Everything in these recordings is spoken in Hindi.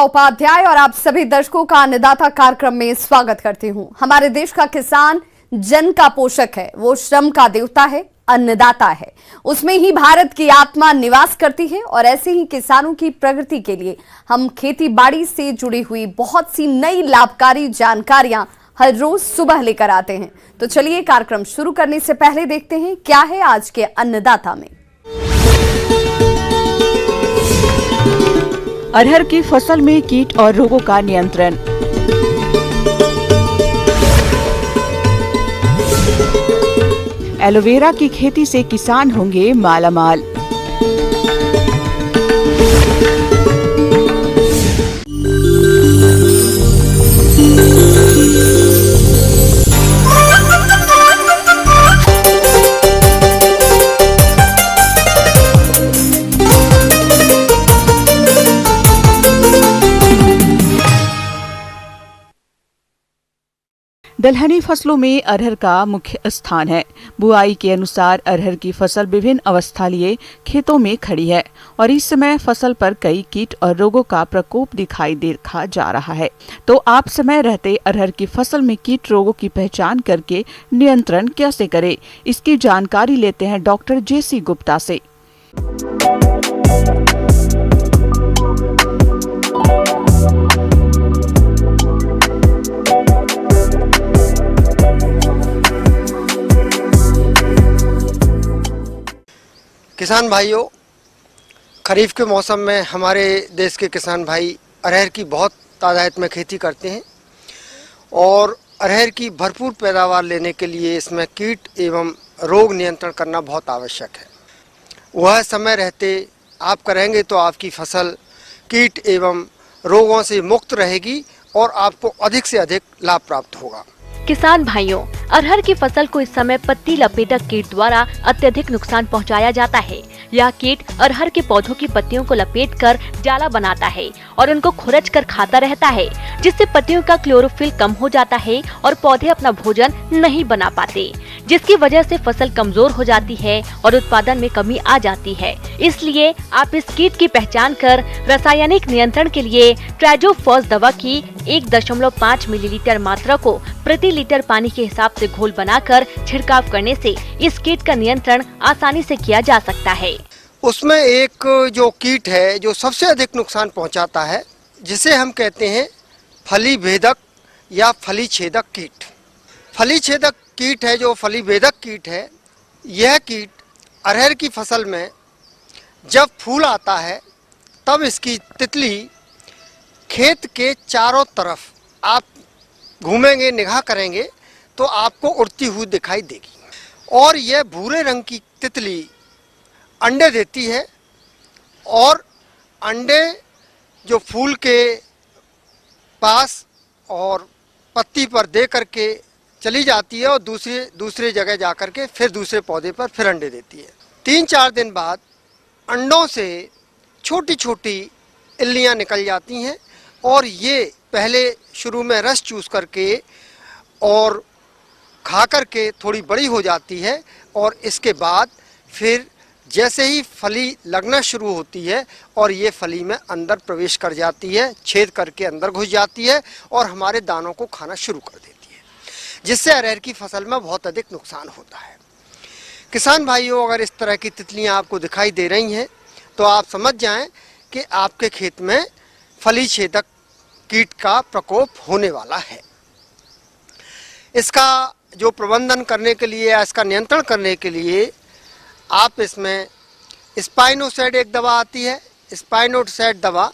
उपाध्याय और आप सभी दर्शकों का अन्नदाता कार्यक्रम में स्वागत करती हूं। हमारे देश का किसान जन का पोषक है, वो श्रम का देवता है, अन्नदाता है। उसमें ही भारत की आत्मा निवास करती है और ऐसे ही किसानों की प्रगति के लिए हम खेती बाड़ी से जुड़ी हुई बहुत सी नई लाभकारी जानकारियां हर रोज सुबह लेकर आते हैं। तो चलिए कार्यक्रम शुरू करने से पहले देखते हैं क्या है आज के अन्नदाता में। अरहर की फसल में कीट और रोगों का नियंत्रण। एलोवेरा की खेती से किसान होंगे मालामाल। दलहनी फसलों में अरहर का मुख्य स्थान है। बुआई के अनुसार अरहर की फसल विभिन्न अवस्था लिए खेतों में खड़ी है और इस समय फसल पर कई कीट और रोगों का प्रकोप दिखाई देखा जा रहा है। तो आप समय रहते अरहर की फसल में कीट रोगों की पहचान करके नियंत्रण कैसे करें, इसकी जानकारी लेते हैं डॉक्टर जेसी गुप्ता से। किसान भाइयों, खरीफ के मौसम में हमारे देश के किसान भाई अरहर की बहुत तादाद में खेती करते हैं और अरहर की भरपूर पैदावार लेने के लिए इसमें कीट एवं रोग नियंत्रण करना बहुत आवश्यक है। वह समय रहते आप करेंगे तो आपकी फसल कीट एवं रोगों से मुक्त रहेगी और आपको अधिक से अधिक लाभ प्राप्त होगा। किसान भाइयों, अरहर की फसल को इस समय पत्ती लपेटक कीट द्वारा अत्यधिक नुकसान पहुंचाया जाता है। यह कीट अरहर के पौधों की पत्तियों को लपेटकर जाला बनाता है और उनको खुरच कर खाता रहता है, जिससे पत्तियों का क्लोरोफिल कम हो जाता है और पौधे अपना भोजन नहीं बना पाते, जिसकी वजह से फसल कमजोर हो जाती है और उत्पादन में कमी आ जाती है। इसलिए आप इस कीट की पहचान कर रासायनिक नियंत्रण के लिए ट्राइजोफॉस दवा की 1.5 मिलीलीटर मात्रा को प्रति लीटर पानी के हिसाब से घोल बनाकर छिड़काव करने से इस कीट का नियंत्रण आसानी से किया जा सकता है। उसमें एक जो कीट है जो सबसे अधिक नुकसान पहुंचाता है, जिसे हम कहते हैं फली भेदक या फली छेदक कीट। फली छेदक कीट है जो फली भेदक कीट है। यह कीट अरहर की फसल में जब फूल आता है तब इसकी तितली खेत के चारों तरफ आप घूमेंगे, निगाह करेंगे तो आपको उड़ती हुई दिखाई देगी और यह भूरे रंग की तितली अंडे देती है और अंडे जो फूल के पास और पत्ती पर दे करके चली जाती है और दूसरे जगह जा कर के फिर दूसरे पौधे पर फिर अंडे देती है। 3-4 दिन बाद अंडों से छोटी छोटी इल्लियाँ निकल जाती हैं और ये पहले शुरू में रस चूस करके और खा करके थोड़ी बड़ी हो जाती है और इसके बाद फिर जैसे ही फली लगना शुरू होती है और ये फली में अंदर प्रवेश कर जाती है, छेद करके अंदर घुस जाती है और हमारे दानों को खाना शुरू कर देती है, जिससे अरहर की फसल में बहुत अधिक नुकसान होता है। किसान भाइयों, अगर इस तरह की तितलियां आपको दिखाई दे रही हैं तो आप समझ जाएं कि आपके खेत में फली छेदक कीट का प्रकोप होने वाला है। इसका जो प्रबंधन करने के लिए या इसका नियंत्रण करने के लिए आप इसमें स्पाइनोसैड एक दवा आती है, स्पाइनोसैड दवा।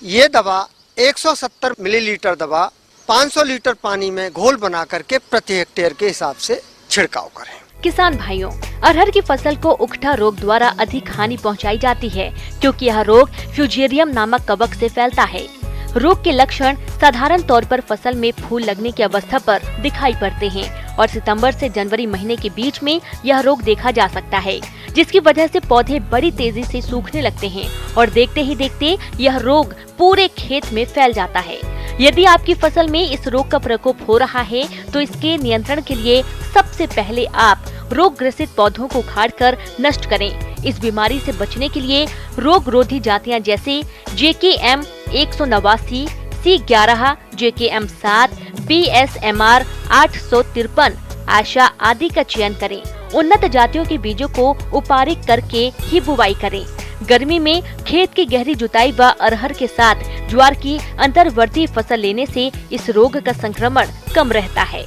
ये दवा 170 मिलीलीटर दवा 500 लीटर पानी में घोल बना करके प्रति हेक्टेयर के हिसाब से छिड़काव करें। किसान भाइयों, अरहर की फसल को उकठा रोग द्वारा अधिक हानि पहुंचाई जाती है, क्योंकि यह रोग फ्यूजेरियम नामक कवक से फैलता है। रोग के लक्षण साधारण तौर पर फसल में फूल लगने की अवस्था पर दिखाई पड़ते हैं और सितंबर से जनवरी महीने के बीच में यह रोग देखा जा सकता है, जिसकी वजह से पौधे बड़ी तेजी से सूखने लगते हैं और देखते ही देखते यह रोग पूरे खेत में फैल जाता है। यदि आपकी फसल में इस रोग का प्रकोप हो रहा है तो इसके नियंत्रण के लिए सबसे पहले आप रोग ग्रसित पौधों को उखाड़कर नष्ट करें। इस बीमारी से बचने के लिए रोग रोधी जातियां जैसे JKM 189, C11, JKM 7, BSMR 853, आशा आदि का चयन करें। उन्नत जातियों के बीजों को उपारिक करके ही बुवाई करें। गर्मी में खेत की गहरी जुताई व अरहर के साथ ज्वार की अंतर्वर्ती फसल लेने से इस रोग का संक्रमण कम रहता है।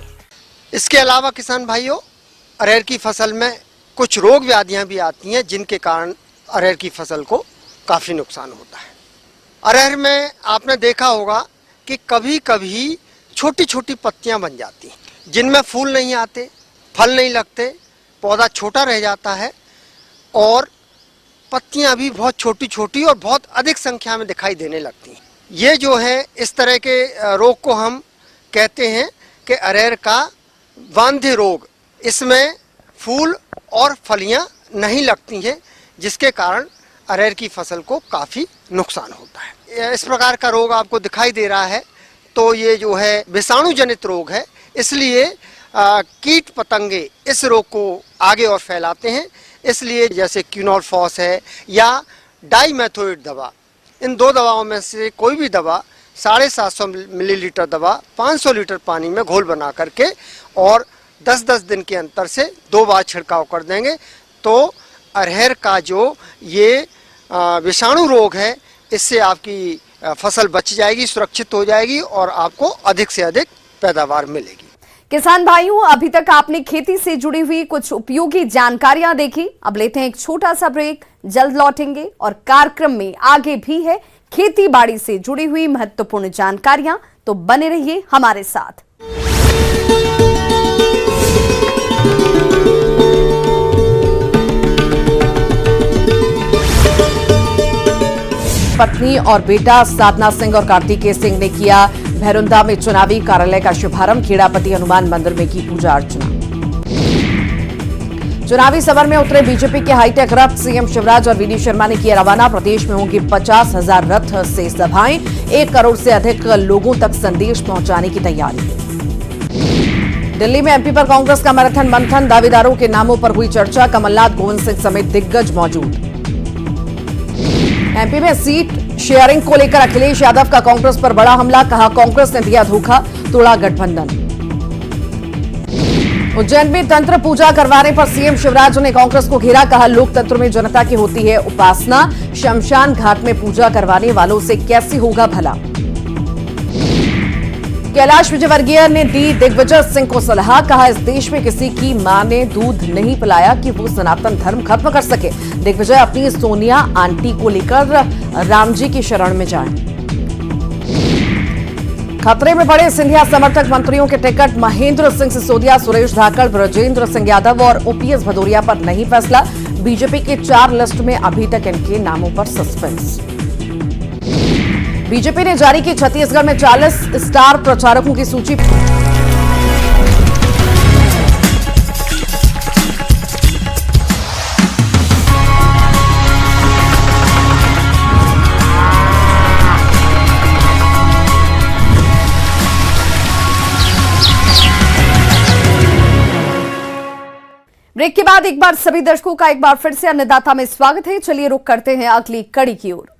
इसके अलावा किसान भाइयों, अरहर की फसल में कुछ रोग व्याधियां भी आती हैं जिनके कारण अरहर की फसल को काफी नुकसान होता है। अरहर में आपने देखा होगा कि कभी कभी छोटी छोटी पत्तियां बन जाती हैं जिनमें फूल नहीं आते, फल नहीं लगते, पौधा छोटा रह जाता है और पत्तियां भी बहुत छोटी छोटी और बहुत अधिक संख्या में दिखाई देने लगती हैं। ये जो है इस तरह के रोग को हम कहते हैं कि अरहर का वांध्य रोग। इसमें फूल और फलियां नहीं लगती हैं जिसके कारण अरहर की फसल को काफ़ी नुकसान होता है। इस प्रकार का रोग आपको दिखाई दे रहा है तो ये जो है विषाणु जनित रोग है, इसलिए कीट पतंगे इस रोग को आगे और फैलाते हैं। इसलिए जैसे क्विनोलफॉस है या डाइमेथोइट दवा, इन दो दवाओं में से कोई भी दवा 750 मिलीलीटर दवा 500 लीटर पानी में घोल बना करके और 10-10 दिन के अंतर से 2 बार छिड़काव कर देंगे तो अरहर का जो ये विषाणु रोग है इससे आपकी फसल बच जाएगी, सुरक्षित हो जाएगी और आपको अधिक से अधिक पैदावार मिलेगी। किसान भाइयों, अभी तक आपने खेती से जुड़ी हुई कुछ उपयोगी जानकारियां देखी। अब लेते हैं एक छोटा सा ब्रेक, जल्द लौटेंगे और कार्यक्रम में आगे भी है खेती बाड़ी से जुड़ी हुई महत्वपूर्ण जानकारियां, तो बने रहिए हमारे साथ। पत्नी और बेटा साधना सिंह और कार्तिकेय सिंह ने किया भैरुंदा में चुनावी कार्यालय का शुभारंभ। खेड़ापति हनुमान मंदिर में की पूजा अर्चना। चुनावी सभर में उतरे बीजेपी के हाईटेक रथ, सीएम शिवराज और वीडी शर्मा ने किया रवाना। प्रदेश में होंगी 50,000 रथ से सभाएं, 1 करोड़ से अधिक लोगों तक संदेश पहुंचाने की तैयारी। दिल्ली में एमपी पर कांग्रेस का मैराथन मंथन, दावेदारों के नामों पर हुई चर्चा। कमलनाथ, गोविंद सिंह समेत दिग्गज मौजूद। एमपी में सीट शेयरिंग को लेकर अखिलेश यादव का कांग्रेस पर बड़ा हमला, कहा कांग्रेस ने दिया धोखा, तोड़ा गठबंधन। उज्जैन में तंत्र पूजा करवाने पर सीएम शिवराज ने कांग्रेस को घेरा, कहा लोकतंत्र में जनता की होती है उपासना, शमशान घाट में पूजा करवाने वालों से कैसे होगा भला। कैलाश विजयवर्गीय ने दी दिग्विजय सिंह को सलाह, कहा इस देश में किसी की मां ने दूध नहीं पिलाया कि वो सनातन धर्म खत्म कर सके। दिग्विजय अपनी सोनिया आंटी को लेकर राम जी की शरण में जाएं। खतरे में पड़े सिंधिया समर्थक मंत्रियों के टिकट, महेंद्र सिंह सिसोदिया, सुरेश धाकड़, ब्रजेंद्र सिंह यादव और ओपीएस भदौरिया पर नहीं फैसला। बीजेपी के 4 लिस्ट में अभी तक इनके नामों पर सस्पेंस। बीजेपी ने जारी की छत्तीसगढ़ में 40 स्टार प्रचारकों की सूची। ब्रेक के बाद एक बार सभी दर्शकों का एक बार फिर से अन्नदाता में स्वागत है। चलिए रुक करते हैं अगली कड़ी की ओर।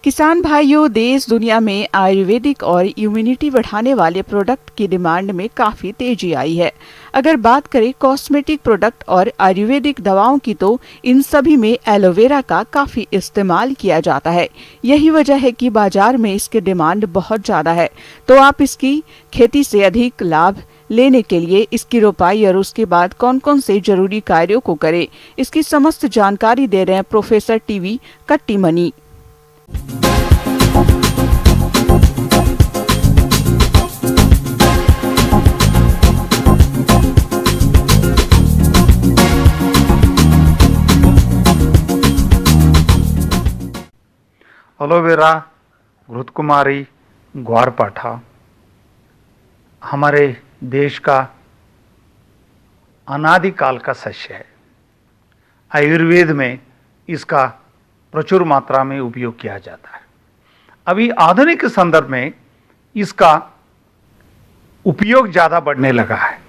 किसान भाइयों, देश दुनिया में आयुर्वेदिक और इम्यूनिटी बढ़ाने वाले प्रोडक्ट की डिमांड में काफी तेजी आई है। अगर बात करें कॉस्मेटिक प्रोडक्ट और आयुर्वेदिक दवाओं की तो इन सभी में एलोवेरा का काफी इस्तेमाल किया जाता है। यही वजह है कि बाजार में इसकी डिमांड बहुत ज्यादा है। तो आप इसकी खेती से अधिक लाभ लेने के लिए इसकी रोपाई और उसके बाद कौन कौन से जरूरी कार्यों को करें, इसकी समस्त जानकारी दे रहे हैं प्रोफेसर टीवी कट्टीमनी। एलोवेरा, घृतकुमारी, ग्वारपाठा हमारे देश का अनादिकाल का सस्य है। आयुर्वेद में इसका प्रचुर मात्रा में उपयोग किया जाता है। अभी आधुनिक संदर्भ में इसका उपयोग ज़्यादा बढ़ने लगा है,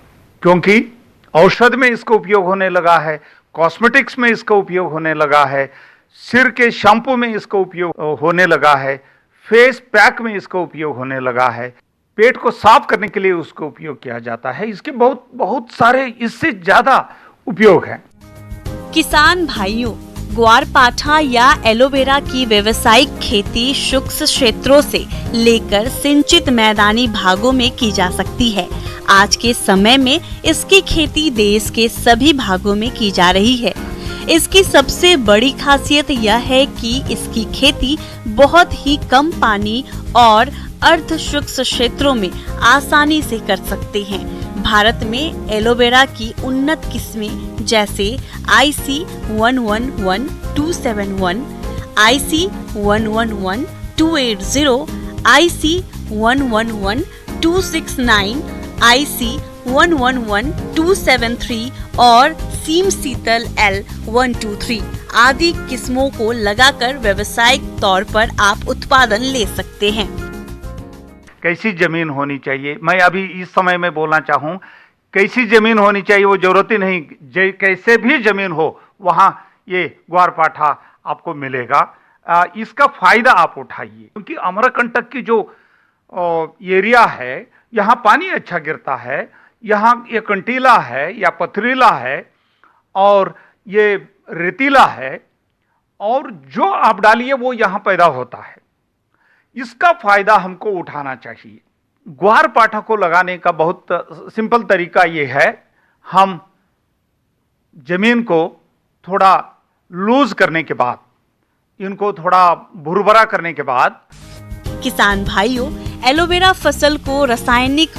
क्योंकि औषध में इसका उपयोग होने लगा है, कॉस्मेटिक्स में इसका उपयोग होने लगा है, सिर के शैम्पू में इसका उपयोग होने लगा है, फेस पैक में इसका उपयोग होने लगा है, पेट को साफ करने के लिए उसका उपयोग किया जाता है। इसके बहुत बहुत सारे इससे ज़्यादा उपयोग हैं। किसान भाइयों, ग्वारपाठा या एलोवेरा की व्यावसायिक खेती शुष्क क्षेत्रों से लेकर सिंचित मैदानी भागों में की जा सकती है। आज के समय में इसकी खेती देश के सभी भागों में की जा रही है। इसकी सबसे बड़ी खासियत यह है कि इसकी खेती बहुत ही कम पानी और अर्ध शुष्क क्षेत्रों में आसानी से कर सकते हैं। भारत में एलोवेरा की उन्नत किस्में जैसे IC111271, IC111280, IC111269, IC111273 और सीम शीतल L123 आदि किस्मों को लगाकर व्यावसायिक तौर पर आप उत्पादन ले सकते हैं। कैसी जमीन होनी चाहिए, मैं अभी इस समय में बोलना चाहूँ, कैसी जमीन होनी चाहिए वो जरूरत ही नहीं, कैसे भी जमीन हो वहाँ ये ग्वारपाठा आपको मिलेगा। इसका फायदा आप उठाइए, क्योंकि अमरकंटक की जो एरिया है यहाँ पानी अच्छा गिरता है, यहाँ ये कंटीला है या पथरीला है और ये रेतीला है, और जो आप डालिए वो यहाँ पैदा होता है। इसका फायदा हमको उठाना चाहिए। ग्वारपाठा को लगाने का बहुत सिंपल तरीका ये है, हम जमीन को थोड़ा लूज करने के बाद, इनको थोड़ा भुरभरा करने के बाद, किसान भाइयों, एलोवेरा फसल को रासायनिक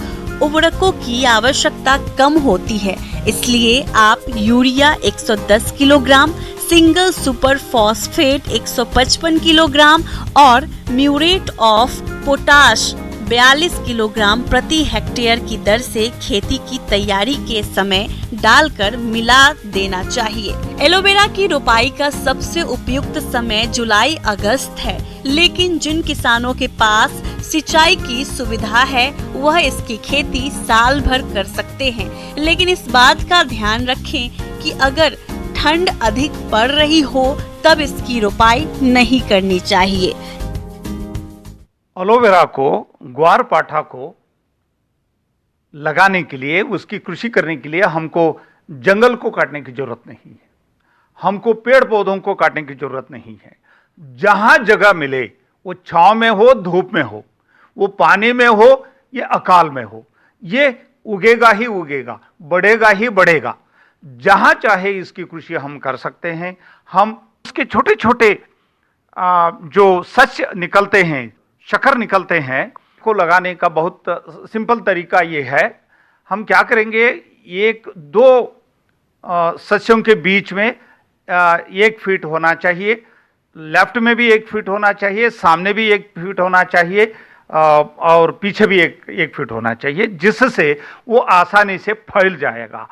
उर्वरकों की आवश्यकता कम होती है, इसलिए आप urea 110 kilogram, single super phosphate 155 kilogram और म्यूरेट ऑफ पोटाश 42 किलोग्राम प्रति हेक्टेयर की दर से खेती की तैयारी के समय डालकर मिला देना चाहिए। एलोवेरा की रोपाई का सबसे उपयुक्त समय जुलाई अगस्त है, लेकिन जिन किसानों के पास सिंचाई की सुविधा है वह इसकी खेती साल भर कर सकते हैं, लेकिन इस बात का ध्यान रखें कि अगर ठंड अधिक पड़ रही हो तब इसकी रोपाई नहीं करनी चाहिए। एलोवेरा को, ग्वारपाठा को लगाने के लिए, उसकी कृषि करने के लिए हमको जंगल को काटने की जरूरत नहीं है, हमको पेड़ पौधों को काटने की जरूरत नहीं है। जहां जगह मिले, वो छांव में हो, धूप में हो, वो पानी में हो या अकाल में हो, ये उगेगा ही उगेगा, बढ़ेगा ही बढ़ेगा। जहां चाहे इसकी कृषि हम कर सकते हैं। हम उसके छोटे छोटे जो सस्य निकलते हैं, शक्कर निकलते हैं, को लगाने का बहुत सिंपल तरीका ये है, हम क्या करेंगे, एक दो सस्यों के बीच में 1 फीट होना चाहिए, लेफ्ट में भी 1 फीट होना चाहिए, सामने भी 1 फीट होना चाहिए और पीछे भी 1 फीट होना चाहिए, जिससे वो आसानी से फैल जाएगा।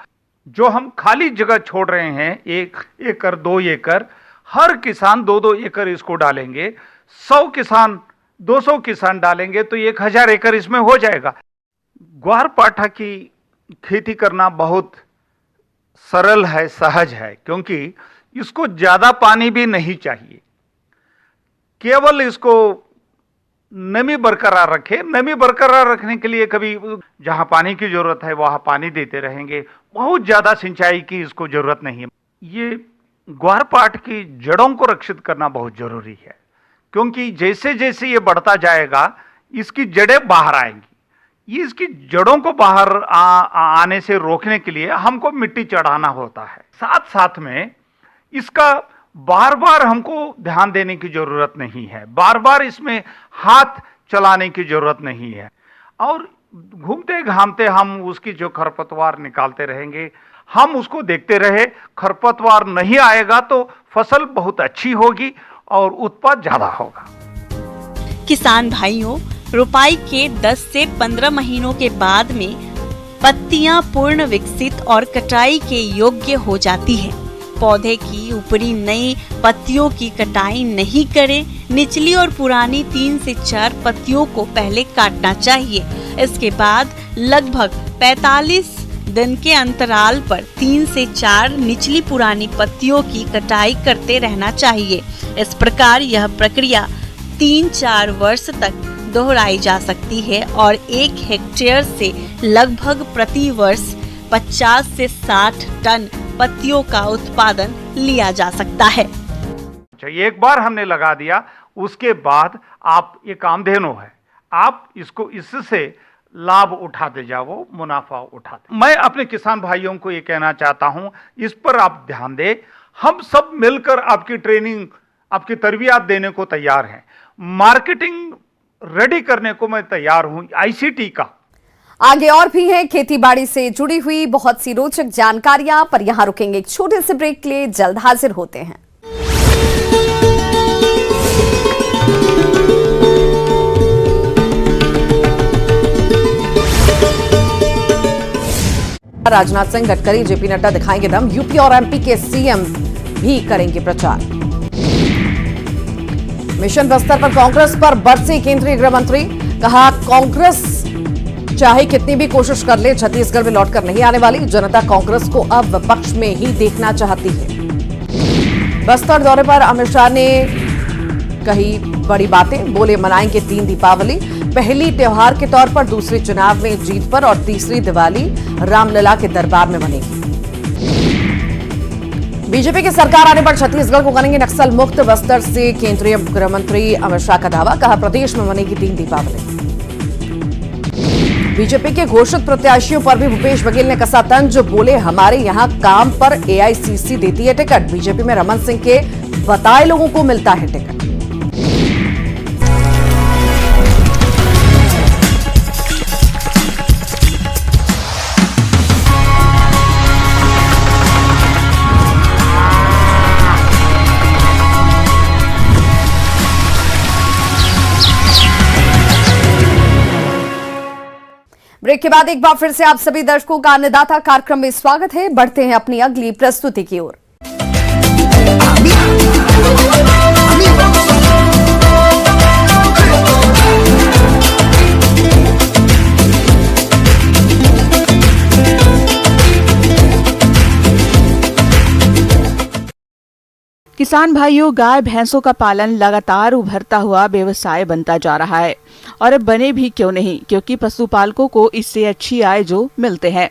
जो हम खाली जगह छोड़ रहे हैं, 1 एकड़ 2 एकड़, हर किसान 2-2 एकड़ इसको डालेंगे, 100 किसान 200 किसान डालेंगे तो 1000 एकड़ इसमें हो जाएगा। ग्वारपाठा की खेती करना बहुत सरल है, सहज है, क्योंकि इसको ज़्यादा पानी भी नहीं चाहिए, केवल इसको नमी बरकरार रखे। नमी बरकरार रखने के लिए कभी जहां पानी की जरूरत है वहां पानी देते रहेंगे, बहुत ज़्यादा सिंचाई की इसको जरूरत नहीं है। ये ग्वारपाठ की जड़ों को रक्षित करना बहुत जरूरी है, क्योंकि जैसे जैसे ये बढ़ता जाएगा इसकी जड़ें बाहर आएंगी। ये इसकी जड़ों को बाहर आने से रोकने के लिए हमको मिट्टी चढ़ाना होता है। साथ साथ में इसका बार बार हमको ध्यान देने की जरूरत नहीं है, बार बार इसमें हाथ चलाने की जरूरत नहीं है, और घूमते घामते हम उसकी जो खरपतवार निकालते रहेंगे, हम उसको देखते रहे। खरपतवार नहीं आएगा तो फसल बहुत अच्छी होगी और उत्पाद ज्यादा होगा। किसान भाइयों, रोपाई के 10 से 15 महीनों के बाद में पत्तियां पूर्ण विकसित और कटाई के योग्य हो जाती है। पौधे की ऊपरी नई पत्तियों की कटाई नहीं करें। निचली और पुरानी 3 से 4 पत्तियों को पहले काटना चाहिए। इसके बाद लगभग 45 दिन के अंतराल पर 3 से 4 निचली पुरानी पत्तियों की कटाई करते रहना चाहिए। इस प्रकार यह प्रक्रिया 3-4 वर्ष तक दोहराई जा सकती है और 1 हेक्टेयर से लगभग प्रति वर्ष 50 से 60 टन पत्तियों का उत्पादन लिया जा सकता है। एक बार हमने लगा दिया, उसके बाद आप ये कामधेनु है, आप इसको इससे लाभ उठाते जाओ, मुनाफा उठाते। मैं अपने किसान भाइयों को ये कहना चाहता हूं, इस पर आप ध्यान दें। हम सब मिलकर आपकी ट्रेनिंग, आपकी तरबियत देने को तैयार हैं। मार्केटिंग रेडी करने को मैं तैयार हूं, आईसीटी का। आगे और भी है खेती बाड़ी से जुड़ी हुई बहुत सी रोचक जानकारियां, पर यहां रुकेंगे एक छोटे से ब्रेक के लिए। जल्द हाजिर होते हैं। राजनाथ सिंह, गडकरी, जेपी नड्डा दिखाएंगे दम। यूपी और एमपी के सीएम भी करेंगे प्रचार। मिशन बस्तर पर कांग्रेस पर बरसे केंद्रीय गृह मंत्री। कहा, कांग्रेस चाहे कितनी भी कोशिश कर ले, छत्तीसगढ़ में लौटकर नहीं आने वाली। जनता कांग्रेस को अब विपक्ष में ही देखना चाहती है। बस्तर दौरे पर अमित शाह ने कही बड़ी बातें। बोले, मनाएंगे 3 दीपावली, पहली त्योहार के तौर पर, दूसरी चुनाव में जीत पर और तीसरी दिवाली रामलला के दरबार में मनेगी। बीजेपी की सरकार आने पर छत्तीसगढ़ को करेंगे नक्सल मुक्त। बस्तर से केंद्रीय गृह मंत्री अमित शाह का दावा। कहा, प्रदेश में मनेगी 3 दीपावली। बीजेपी के घोषित प्रत्याशियों पर भी भूपेश बघेल ने कसा तंज। बोले, हमारे यहां काम पर एआईसीसी देती है टिकट। बीजेपी में रमन सिंह के बताए लोगों को मिलता है टिकट। ब्रेक के बाद एक बार फिर से आप सभी दर्शकों का अन्नदाता कार्यक्रम में स्वागत है। बढ़ते हैं अपनी अगली प्रस्तुति की ओर। किसान भाइयों, गाय भैंसों का पालन लगातार उभरता हुआ व्यवसाय बनता जा रहा है और अब बने भी क्यों नहीं, क्योंकि पशुपालकों को इससे अच्छी आय जो मिलते हैं।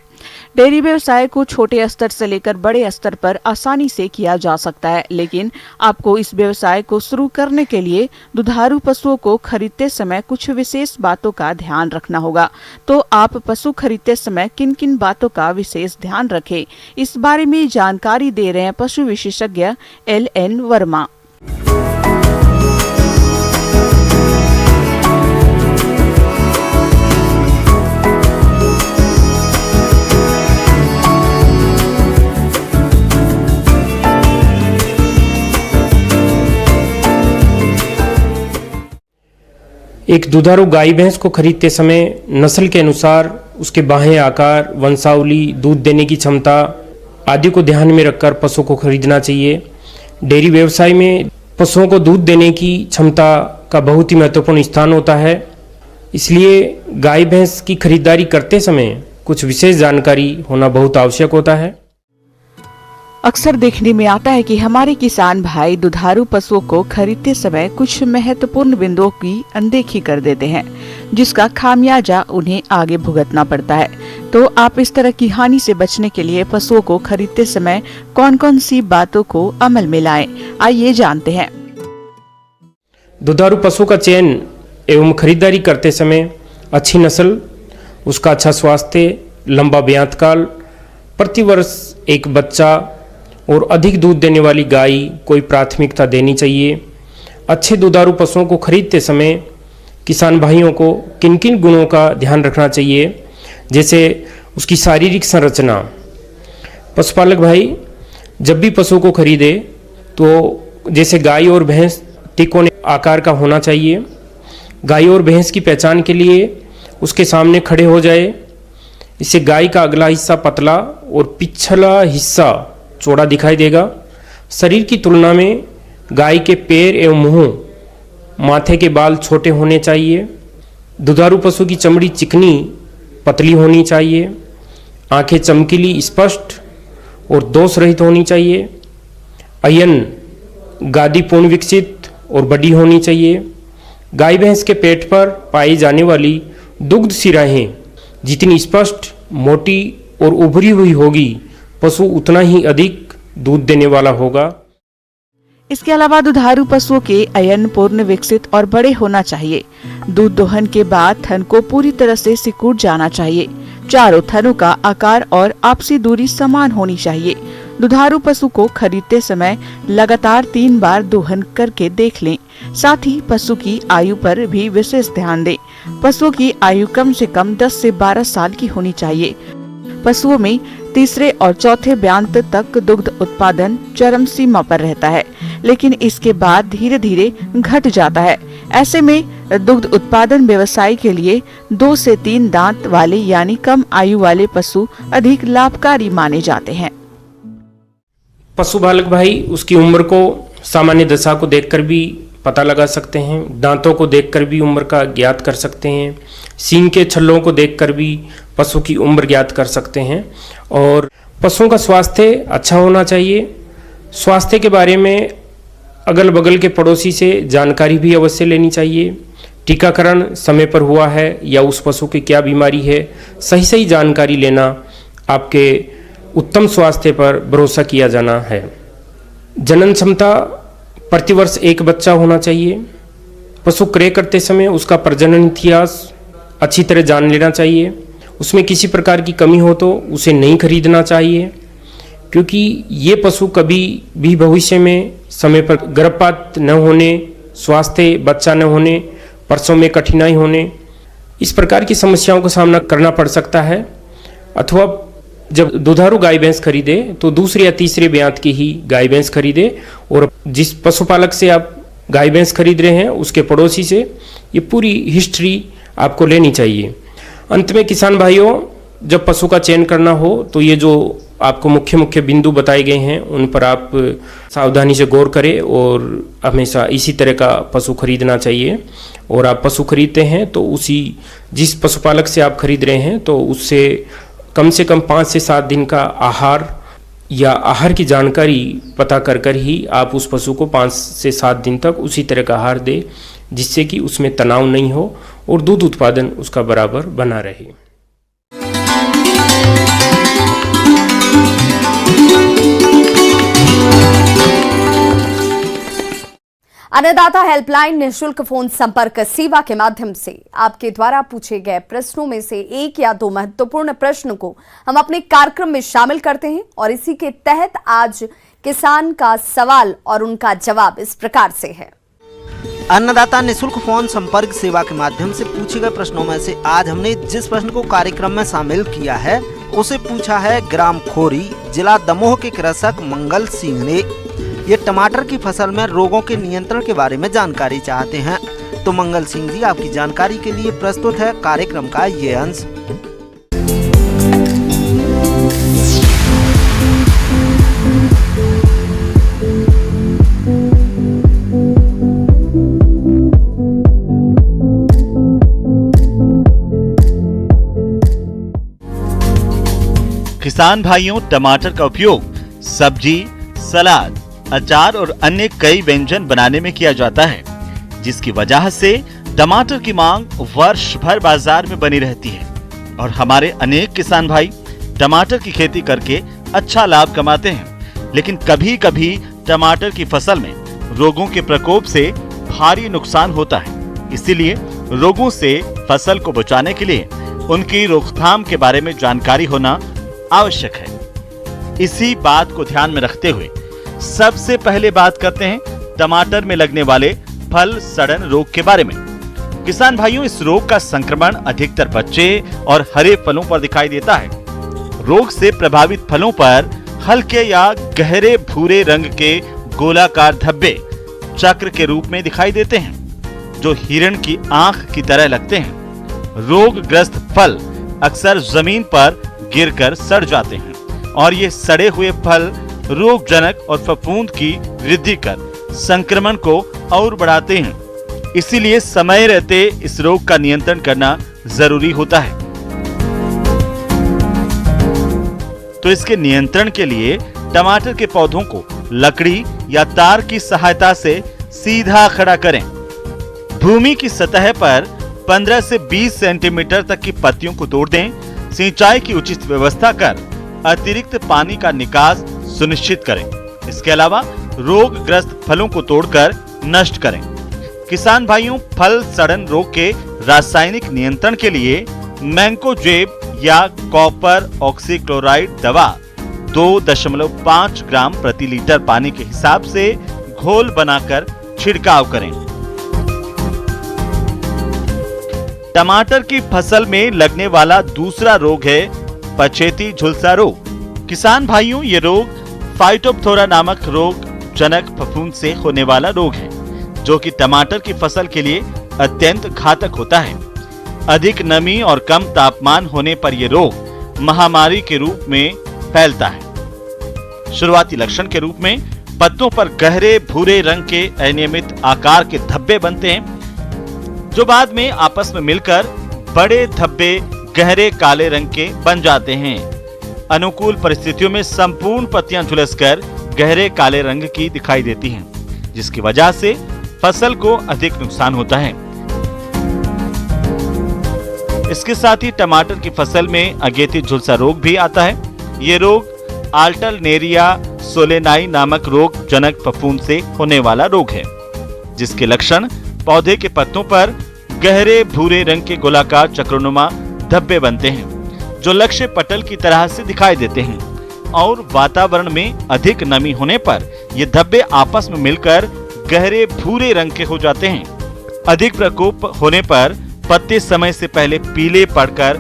डेयरी व्यवसाय को छोटे स्तर से लेकर बड़े स्तर पर आसानी से किया जा सकता है, लेकिन आपको इस व्यवसाय को शुरू करने के लिए दुधारू पशुओं को खरीदते समय कुछ विशेष बातों का ध्यान रखना होगा। तो आप पशु खरीदते समय किन किन बातों का विशेष ध्यान रखें, इस बारे में जानकारी दे रहे हैं पशु विशेषज्ञ LN वर्मा। एक दुधारू गाय भैंस को खरीदते समय नस्ल के अनुसार उसके बाहें आकार, वंशावली, दूध देने की क्षमता आदि को ध्यान में रखकर पशु को खरीदना चाहिए। डेयरी व्यवसाय में पशुओं को दूध देने की क्षमता का बहुत ही महत्वपूर्ण स्थान होता है, इसलिए गाय भैंस की खरीदारी करते समय कुछ विशेष जानकारी होना बहुत आवश्यक होता है। अक्सर देखने में आता है कि हमारे किसान भाई दुधारू पशुओं को खरीदते समय कुछ महत्वपूर्ण बिंदुओं की अनदेखी कर देते हैं, जिसका खामियाजा उन्हें आगे भुगतना पड़ता है। तो आप इस तरह की हानि से बचने के लिए पशुओं को खरीदते समय कौन कौन सी बातों को अमल में लाएं, आइए जानते हैं। दुधारू पशु का चयन एवं खरीदारी करते समय अच्छी नस्ल, उसका अच्छा स्वास्थ्य, लंबा ब्यात काल, प्रतिवर्ष एक बच्चा और अधिक दूध देने वाली गाय कोई प्राथमिकता देनी चाहिए। अच्छे दुधारू पशुओं को खरीदते समय किसान भाइयों को किन किन गुणों का ध्यान रखना चाहिए, जैसे उसकी शारीरिक संरचना। पशुपालक भाई जब भी पशु को खरीदे तो जैसे गाय और भैंस तिकोने आकार का होना चाहिए, गाय और भैंस की पहचान के लिए उसके सामने खड़े हो जाए। इससे गाय का अगला हिस्सा पतला और पिछला हिस्सा चौड़ा दिखाई देगा। शरीर की तुलना में गाय के पैर एवं मुंह, माथे के बाल छोटे होने चाहिए। दुधारू पशु की चमड़ी चिकनी पतली होनी चाहिए। आंखें चमकीली, स्पष्ट और दोष रहित होनी चाहिए। अयन गादी पूर्ण विकसित और बड़ी होनी चाहिए। गाय भैंस के पेट पर पाई जाने वाली दुग्ध सिराहें जितनी स्पष्ट, मोटी और उभरी हुई होगी, पशु उतना ही अधिक दूध देने वाला होगा। इसके अलावा दुधारू पशुओं के अयन पूर्ण विकसित और बड़े होना चाहिए। दूध दोहन के बाद थन को पूरी तरह से सिकुड़ जाना चाहिए। चारों थनों का आकार और आपसी दूरी समान होनी चाहिए। दुधारू पशु को खरीदते समय लगातार 3 बार दोहन करके देख लें। साथ ही पशु की आयु पर भी विशेष ध्यान दें। पशुओं की आयु कम से कम 10 से 12 साल की होनी चाहिए। पशुओं में तीसरे और चौथे ब्यांत तक दुग्ध उत्पादन चरम सीमा पर रहता है, लेकिन इसके बाद धीरे धीरे घट जाता है। ऐसे में दुग्ध उत्पादन व्यवसाय के लिए 2 से 3 दांत वाले यानी कम आयु वाले पशु अधिक लाभकारी माने जाते हैं। पशुपालक भाई उसकी उम्र को सामान्य दशा को देखकर भी पता लगा सकते हैं। दांतों को देखकर भी उम्र का ज्ञात कर सकते हैं। सींग के छल्लों को देखकर भी पशु की उम्र ज्ञात कर सकते हैं। और पशुओं का स्वास्थ्य अच्छा होना चाहिए। स्वास्थ्य के बारे में अगल बगल के पड़ोसी से जानकारी भी अवश्य लेनी चाहिए। टीकाकरण समय पर हुआ है या उस पशु की क्या बीमारी है, सही जानकारी लेना आपके उत्तम स्वास्थ्य पर भरोसा किया जाना है। जनन क्षमता प्रतिवर्ष 1 बच्चा होना चाहिए। पशु क्रय करते समय उसका प्रजनन इतिहास अच्छी तरह जान लेना चाहिए। उसमें किसी प्रकार की कमी हो तो उसे नहीं खरीदना चाहिए, क्योंकि ये पशु कभी भी भविष्य में समय पर गर्भपात न होने, स्वास्थ्य बच्चा न होने, प्रसव में कठिनाई होने, इस प्रकार की समस्याओं का सामना करना पड़ सकता है। अथवा जब दुधारू गाय भैंस खरीदे तो दूसरे या तीसरे ब्यांत की ही गाय भैंस खरीदे, और जिस पशुपालक से आप गाय भैंस खरीद रहे हैं उसके पड़ोसी से ये पूरी हिस्ट्री आपको लेनी चाहिए। अंत में किसान भाइयों, जब पशु का चयन करना हो तो ये जो आपको मुख्य बिंदु बताए गए हैं उन पर आप सावधानी से गौर करें और हमेशा इसी तरह का पशु खरीदना चाहिए। और आप पशु खरीदते हैं तो जिस पशुपालक से आप खरीद रहे हैं तो उससे कम से कम 5 से 7 दिन का आहार या आहार की जानकारी पता कर ही आप उस पशु को 5 से 7 दिन तक उसी तरह का आहार दें, जिससे कि उसमें तनाव नहीं हो और दूध उत्पादन उसका बराबर बना रहे। अन्नदाता हेल्पलाइन निःशुल्क फोन संपर्क सेवा के माध्यम से आपके द्वारा पूछे गए प्रश्नों में से 1 या 2 महत्वपूर्ण प्रश्न को हम अपने कार्यक्रम में शामिल करते हैं। और इसी के तहत आज किसान का सवाल और उनका जवाब इस प्रकार से है। अन्नदाता निःशुल्क फोन संपर्क सेवा के माध्यम से पूछे गए प्रश्नों में से आज हमने जिस प्रश्न को कार्यक्रम में शामिल किया है उसे पूछा है ग्राम खोरी, जिला दमोह के कृषक मंगल सिंह ने। ये टमाटर की फसल में रोगों के नियंत्रण के बारे में जानकारी चाहते हैं। तो मंगल सिंह जी, आपकी जानकारी के लिए प्रस्तुत है कार्यक्रम का ये अंश। किसान भाइयों, टमाटर का उपयोग सब्जी, सलाद, अचार और अन्य कई व्यंजन बनाने में किया जाता है, जिसकी वजह से टमाटर की मांग वर्ष भर बाजार में बनी रहती है। और हमारे अनेक किसान भाई टमाटर की खेती करके अच्छा लाभ कमाते हैं, लेकिन कभी कभी टमाटर की फसल में रोगों के प्रकोप से भारी नुकसान होता है। इसीलिए रोगों से फसल को बचाने के लिए उनकी रोकथाम के बारे में जानकारी होना आवश्यक है। इसी बात को ध्यान में रखते हुए सबसे पहले बात करते हैं टमाटर में लगने वाले फल सड़न रोग के बारे में। किसान भाइयों, इस रोग का संक्रमण अधिकतर बच्चे और हरे फलों पर दिखाई देता है। रोग से प्रभावित फलों पर हल्के या गहरे भूरे रंग के गोलाकार धब्बे चक्र के रूप में दिखाई देते हैं। जो हिरण की आंख की तरह लगते हैं। रोगग्रस्त फल अक्सर जमीन पर गिरकर सड़ जाते हैं और ये सड़े हुए फल रोगजनक और फफूंद की वृद्धि कर संक्रमण को और बढ़ाते हैं। इसीलिए समय रहते इस रोग का नियंत्रण करना जरूरी होता है। तो इसके नियंत्रण के लिए टमाटर के पौधों को लकड़ी या तार की सहायता से सीधा खड़ा करें। भूमि की सतह पर 15 से 20 सेंटीमीटर तक की पत्तियों को तोड़ दें। सिंचाई की उचित व्यवस्था कर अतिरिक्त पानी का निकास सुनिश्चित करें। इसके अलावा रोगग्रस्त फलों को तोड़कर नष्ट करें। किसान भाइयों, फल सड़न रोग के रासायनिक नियंत्रण के लिए मैंकोजेब या कॉपर ऑक्सीक्लोराइड दवा 2.5 ग्राम प्रति लीटर पानी के हिसाब से घोल बनाकर छिड़काव करें। टमाटर की फसल में लगने वाला दूसरा रोग है पछेती झुलसा रोग। किसान भाइयों, ये रोग फाइटोप्थोरा नामक रोग जनक फफूंद से होने वाला रोग है, जो कि टमाटर की फसल के लिए अत्यंत घातक होता है। अधिक नमी और कम तापमान होने पर यह रोग महामारी के रूप में फैलता है। शुरुआती लक्षण के रूप में पत्तों पर गहरे भूरे रंग के अनियमित आकार के धब्बे बनते हैं, जो बाद में आपस में मिलकर बड़े धब्बे गहरे काले रंग के बन जाते हैं। अनुकूल परिस्थितियों में संपूर्ण पत्तियां झुलसकर गहरे काले रंग की दिखाई देती हैं, जिसकी वजह से फसल को अधिक नुकसान होता है। इसके साथ ही टमाटर की फसल में अगेती झुलसा रोग भी आता है। ये रोग आल्टरनेरिया सोलेनाई नामक रोग जनक फफूंद से होने वाला रोग है, जिसके लक्षण पौधे के पत्तों पर गहरे भूरे रंग के गोलाकार चक्रनुमा धब्बे बनते हैं, जो लक्ष्य पटल की तरह से दिखाई देते हैं, और वातावरण में अधिक नमी होने पर ये धब्बे आपस में मिलकर गहरे भूरे रंग के हो जाते हैं। अधिक प्रकोप होने पर पत्ते समय से पहले पीले पड़कर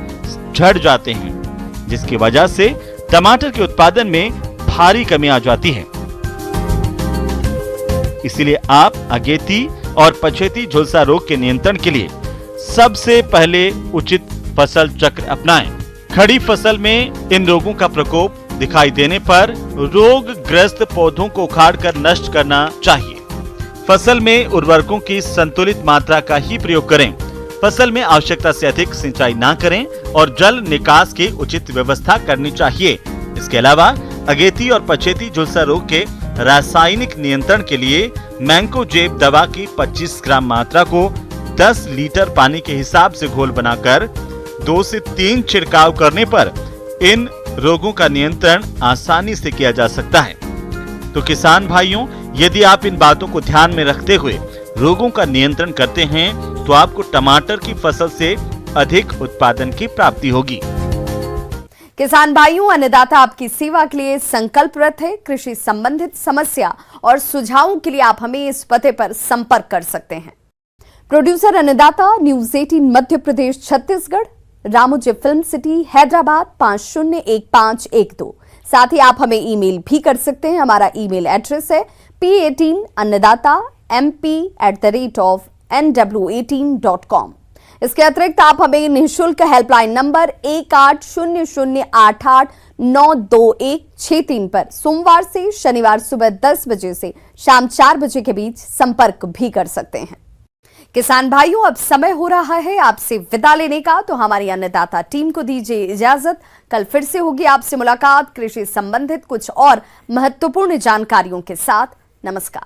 झड़ जाते हैं, जिसकी वजह से टमाटर के उत्पादन में भारी कमी आ जाती है। इसीलिए आप अगेती और पछेती झुलसा रोग के नियंत्रण के लिए सबसे पहले उचित फसल चक्र अपनाएं। खड़ी फसल में इन रोगों का प्रकोप दिखाई देने पर रोगग्रस्त पौधों को उखाड़कर नष्ट करना चाहिए। फसल में उर्वरकों की संतुलित मात्रा का ही प्रयोग करें। फसल में आवश्यकता से अधिक सिंचाई ना करें और जल निकास की उचित व्यवस्था करनी चाहिए। इसके अलावा अगेती और पछेती झुलसा रोग के रासायनिक नियंत्रण के लिए मैंकोजेब दवा की 25 ग्राम मात्रा को 10 लीटर पानी के हिसाब से घोल बनाकर 2 से 3 छिड़काव करने पर इन रोगों का नियंत्रण आसानी से किया जा सकता है। तो किसान भाइयों, यदि आप इन बातों को ध्यान में रखते हुए रोगों का नियंत्रण करते हैं तो आपको टमाटर की फसल से अधिक उत्पादन की प्राप्ति होगी। किसान भाइयों, अन्नदाता आपकी सेवा के लिए संकल्परत है। कृषि संबंधित समस्या और सुझावों के लिए आप हमें इस पते पर संपर्क कर सकते हैं। प्रोड्यूसर अन्नदाता, news 18 Madhya Pradesh Chhattisgarh, Ramoji film city, Hyderabad 501512। साथ ही आप हमें ईमेल भी कर सकते हैं। हमारा ईमेल एड्रेस है p18annadatamp@nw18.com। इसके अतिरिक्त आप हमें निःशुल्क हेल्पलाइन नंबर 1800889216 पर सोमवार से शनिवार सुबह 10 बजे से शाम 4 बजे के बीच संपर्क भी कर सकते हैं। किसान भाइयों, अब समय हो रहा है आपसे विदा लेने का, तो हमारी अन्नदाता टीम को दीजिए इजाजत। कल फिर से होगी आपसे मुलाकात कृषि संबंधित कुछ और महत्वपूर्ण जानकारियों के साथ। नमस्कार।